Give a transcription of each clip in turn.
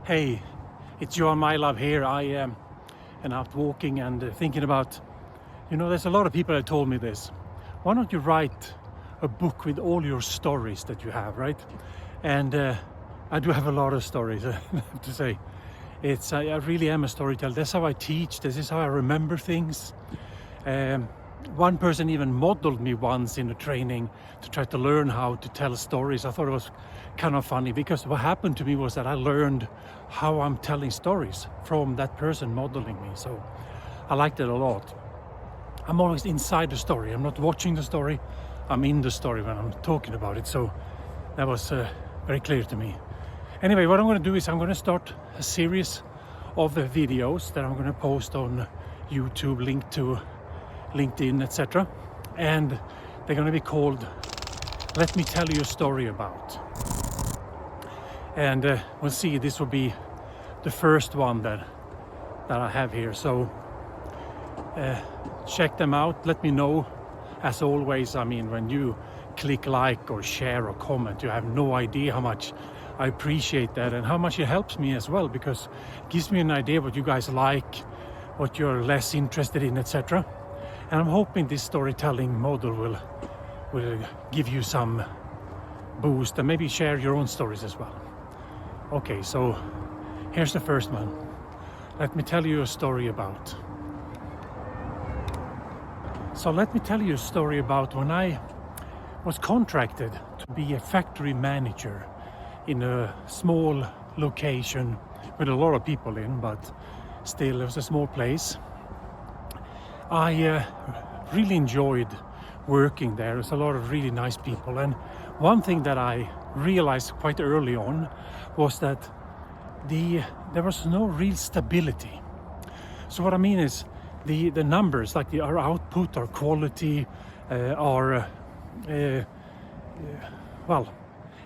Hey, it's Johan Mylove here. I am out walking and thinking about, there's a lot of people that told me this. Why don't you write a book with all your stories that you have, right? And I do have a lot of stories, I have to say. I really am a storyteller. That's how I teach. This is how I remember things. One person even modeled me once in a training to try to learn how to tell stories. I thought it was kind of funny because what happened to me was that I learned how I'm telling stories from that person modeling me. So I liked it a lot. I'm always inside the story. I'm not watching the story. I'm in the story when I'm talking about it. So that was very clear to me. Anyway, what I'm going to do is I'm going to start a series of the videos that I'm going to post on YouTube, link to LinkedIn, etc. And they're going to be called Let Me Tell You a Story About. And we'll see, this will be the first one that I have here. So check them out. Let me know. As always, when you click like or share or comment, you have no idea how much I appreciate that and how much it helps me as well, because it gives me an idea what you guys like, what you're less interested in, etc. And I'm hoping this storytelling model will give you some boost and maybe share your own stories as well. Okay, so here's the first one. Let me tell you a story about. So let me tell you a story about when I was contracted to be a factory manager in a small location with a lot of people in, but still it was a small place. I really enjoyed working there. There's a lot of really nice people, and one thing that I realized quite early on was that there was no real stability. So what I mean is the numbers, like our output, our quality, any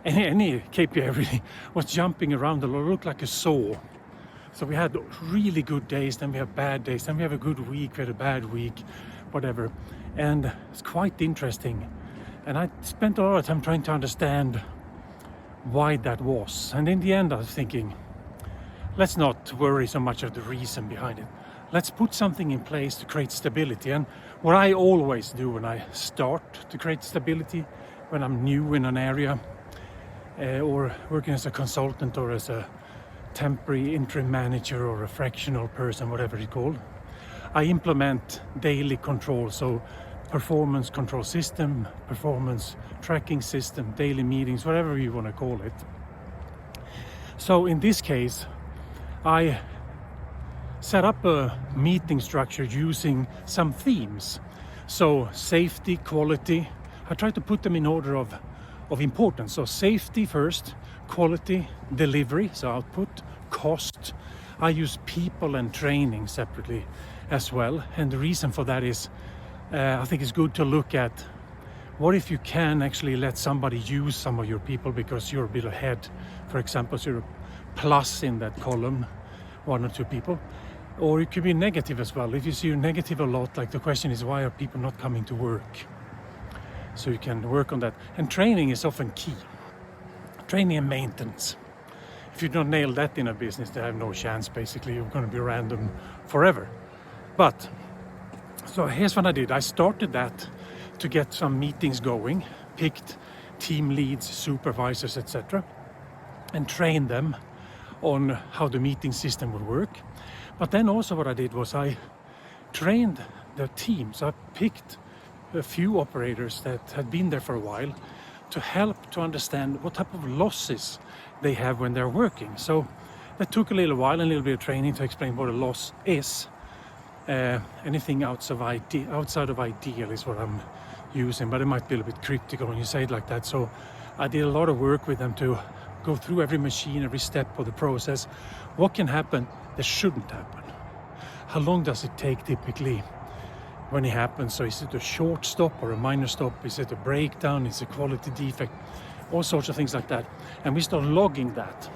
KPI really was jumping around a lot. It looked like a saw. So we had really good days, then we have bad days, then we have a good week, we had a bad week, whatever. And it's quite interesting. And I spent a lot of time trying to understand why that was. And in the end I was thinking, let's not worry so much of the reason behind it. Let's put something in place to create stability. And what I always do when I start to create stability, when I'm new in an area, or working as a consultant or as a temporary interim manager or a fractional person, whatever it's called, I implement daily control. So performance control system, performance tracking system, daily meetings, whatever you want to call it. So in this case, I set up a meeting structure using some themes. So safety, quality, I try to put them in order of importance. So safety first, quality, delivery, so output, cost. I use people and training separately as well. And the reason for that is I think it's good to look at what if you can actually let somebody use some of your people because you're a bit ahead. For example, so you're a plus in that column, one or two people. Or it could be negative as well. If you see you're negative a lot, like the question is, why are people not coming to work? So you can work on that. And training is often key. Training and maintenance. If you don't nail that in a business, they have no chance. Basically, you're going to be random forever. But, so here's what I did. I started that to get some meetings going, picked team leads, supervisors, etc. and trained them on how the meeting system would work. But then also what I did was I trained the team. So I picked a few operators that had been there for a while to help to understand what type of losses they have when they're working. So that took a little while and a little bit of training to explain what a loss is. Anything outside of ideal is what I'm using, but it might be a little bit cryptical when you say it like that. So I did a lot of work with them to go through every machine, every step of the process. What can happen that shouldn't happen? How long does it take typically when it happens? So is it a short stop or a minor stop? Is it a breakdown? Is it a quality defect? All sorts of things like that. And we start logging that.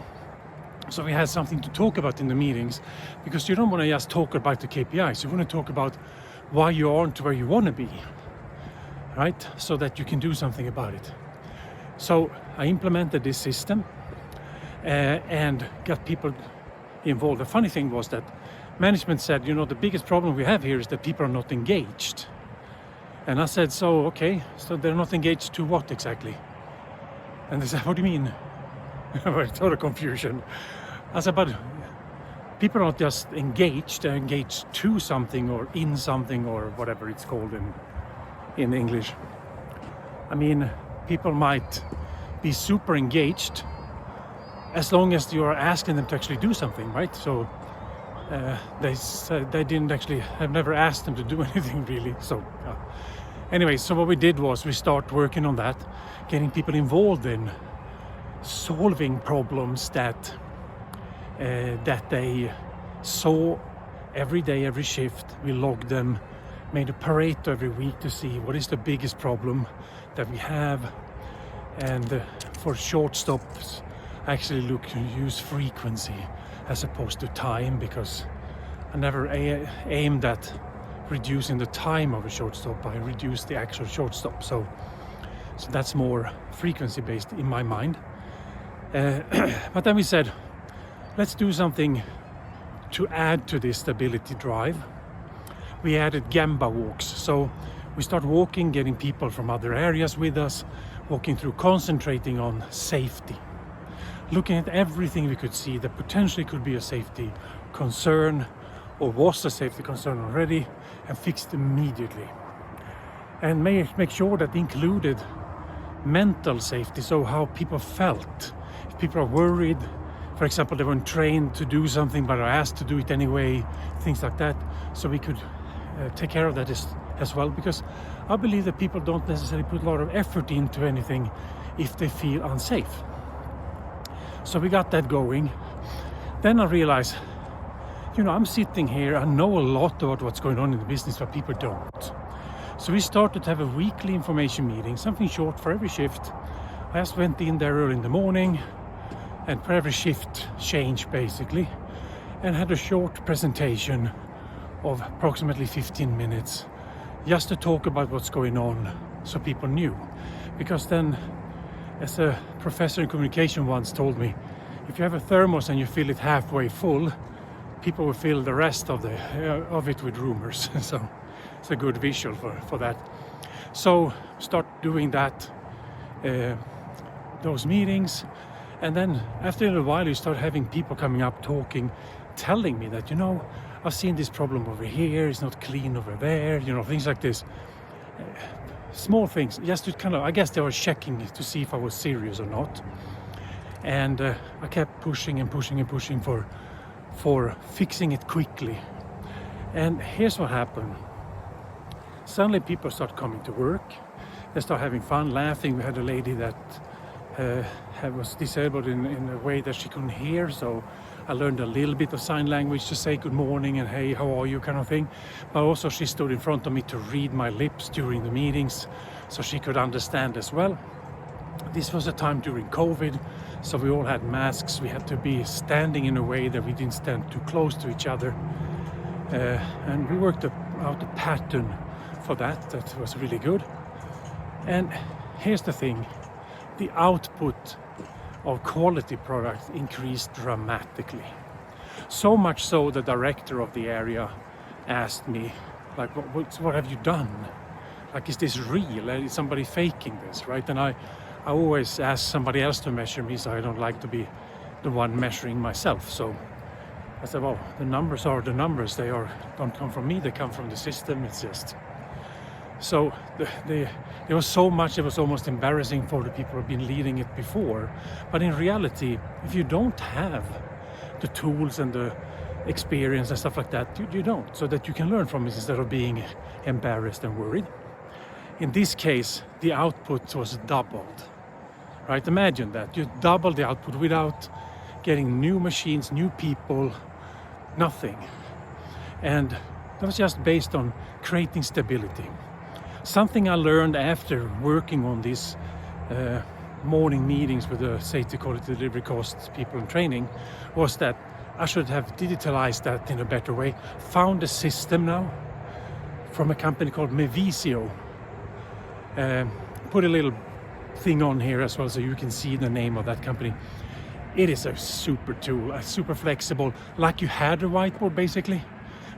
So we had something to talk about in the meetings, because you don't want to just talk about the KPIs. You want to talk about why you aren't where you want to be, right? So that you can do something about it. So I implemented this system, and got people involved. The funny thing was that management said, the biggest problem we have here is that people are not engaged. And I said, so they're not engaged to what exactly? And they said, what do you mean? Total confusion. I said, but people are not just engaged, they're engaged to something or in something or whatever it's called in English. I mean, people might be super engaged as long as you are asking them to actually do something, right? So they said they didn't actually, have never asked them to do anything really. So anyway, so what we did was we start working on that, getting people involved in solving problems that they saw every day, every shift. We logged them, made a Pareto every week to see what is the biggest problem that we have. And for short stops, I actually use frequency as opposed to time, because I never aimed at reducing the time of a short stop. I reduced the actual short stop. So that's more frequency based in my mind. But then we said, let's do something to add to this stability drive. We added Gamba walks. So we start walking, getting people from other areas with us, walking through, concentrating on safety, looking at everything we could see that potentially could be a safety concern or was a safety concern already, and fixed immediately. And make sure that included mental safety, so how people felt. If people are worried, for example, they weren't trained to do something but are asked to do it anyway, things like that. So we could take care of that as well, because I believe that people don't necessarily put a lot of effort into anything if they feel unsafe. So we got that going. Then I realized, I'm sitting here, I know a lot about what's going on in the business, but people don't. So we started to have a weekly information meeting, something short for every shift. I just went in there early in the morning and for every shift change basically, and had a short presentation of approximately 15 minutes just to talk about what's going on so people knew. Because then, as a professor in communication once told me, if you have a thermos and you fill it halfway full, people will fill the rest of it with rumors. So it's a good visual for that. So start doing that, those meetings, and then after a little while you start having people coming up talking, telling me that, I've seen this problem over here, it's not clean over there, things like this. Small things, just to I guess they were checking to see if I was serious or not. And I kept pushing and pushing and pushing for fixing it quickly. And here's what happened. Suddenly people start coming to work, they start having fun, laughing. We had a lady that was disabled in a way that she couldn't hear, so I learned a little bit of sign language to say good morning and hey, how are you kind of thing. But also she stood in front of me to read my lips during the meetings so she could understand as well. This was a time during COVID, so we all had masks. We had to be standing in a way that we didn't stand too close to each other. And we worked out a pattern for that was really good. And here's the thing, the output of quality products increased dramatically. So much so the director of the area asked me, like, what have you done? Like, is this real? Is somebody faking this, right? And I always ask somebody else to measure me, so I don't like to be the one measuring myself. So I said, well, the numbers are the numbers. They don't come from me, they come from the system. It's just... So there was so much, it was almost embarrassing for the people who have been leading it before. But in reality, if you don't have the tools and the experience and stuff like that, you don't. So that you can learn from it instead of being embarrassed and worried. In this case, the output was doubled. Right? Imagine that. You double the output without getting new machines, new people, nothing. And that was just based on creating stability. Something I learned after working on these morning meetings with the safety, quality, delivery, costs people in training was that I should have digitalized that in a better way. Found a system now from a company called Mevisio. Put a little thing on here as well so you can see the name of that company. It is a super tool, super flexible, like you had a whiteboard basically,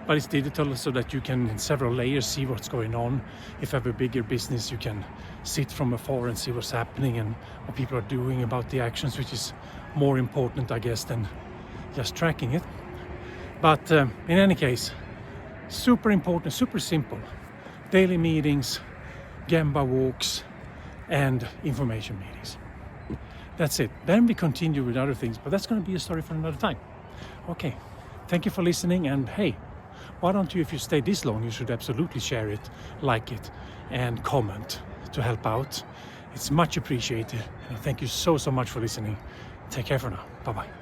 but it's digital so that you can in several layers see what's going on. If you have a bigger business, you can sit from afar and see what's happening and what people are doing about the actions, which is more important, I guess, than just tracking it. But in any case, super important, super simple. Daily meetings, Gemba walks, and information meetings. That's it. Then we continue with other things, but that's going to be a story for another time. Okay, thank you for listening, and hey, why don't you, if you stay this long, you should absolutely share it, like it, and comment to help out. It's much appreciated. And thank you so much for listening. Take care for now. Bye-bye.